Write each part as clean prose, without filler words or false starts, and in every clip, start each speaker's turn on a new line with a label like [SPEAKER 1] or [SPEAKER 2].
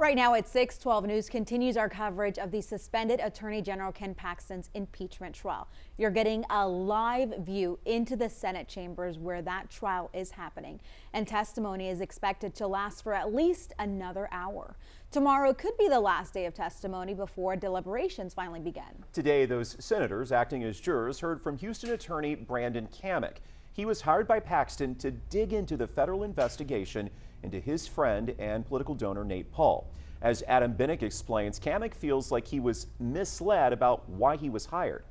[SPEAKER 1] Right now at 6:12 News continues our coverage of the suspended Attorney General Ken Paxton's impeachment trial. You're getting a live view into the Senate chambers where that trial is happening, and testimony is expected to last for at least another hour. Tomorrow could be the last day of testimony before deliberations finally begin.
[SPEAKER 2] Today, those senators acting as jurors heard from Houston attorney Brandon Kammack. He was hired by Paxton to dig into the federal investigation into his friend and political donor Nate Paul. As Adam Binnick explains, Kammack feels like he was misled about why he was hired.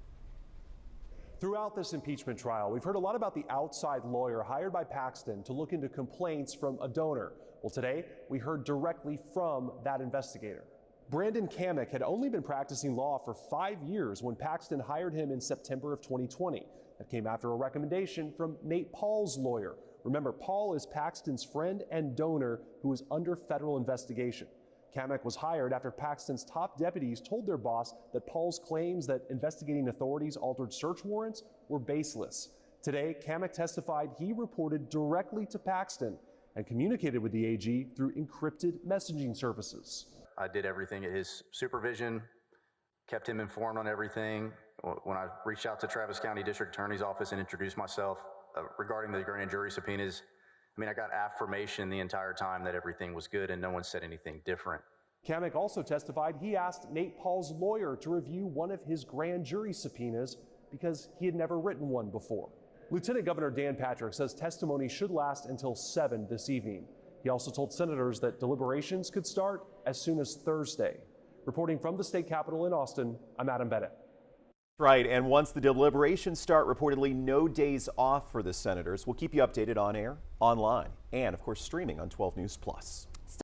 [SPEAKER 3] Throughout this impeachment trial, we've heard a lot about the outside lawyer hired by Paxton to look into complaints from a donor. Well, today we heard directly from that investigator. Brandon Kammack had only been practicing law for 5 years when Paxton hired him in September of 2020. That came after a recommendation from Nate Paul's lawyer. Remember, Paul is Paxton's friend and donor who is under federal investigation. Kammack was hired after Paxton's top deputies told their boss that Paul's claims that investigating authorities altered search warrants were baseless. Today, Kammack testified he reported directly to Paxton and communicated with the AG through encrypted messaging services.
[SPEAKER 4] I did everything at his supervision, kept him informed on everything. When I reached out to Travis County District Attorney's Office and introduced myself regarding the grand jury subpoenas, I got affirmation the entire time that everything was good and no one said anything different.
[SPEAKER 3] Kammack also testified he asked Nate Paul's lawyer to review one of his grand jury subpoenas because he had never written one before. Lieutenant Governor Dan Patrick says testimony should last until 7 this evening. He also told senators that deliberations could start as soon as Thursday. Reporting from the state capitol in Austin, I'm Adam Bennett.
[SPEAKER 2] Right, and once the deliberations start, reportedly no days off for the senators. We'll keep you updated on air, online, and of course streaming on 12 News Plus.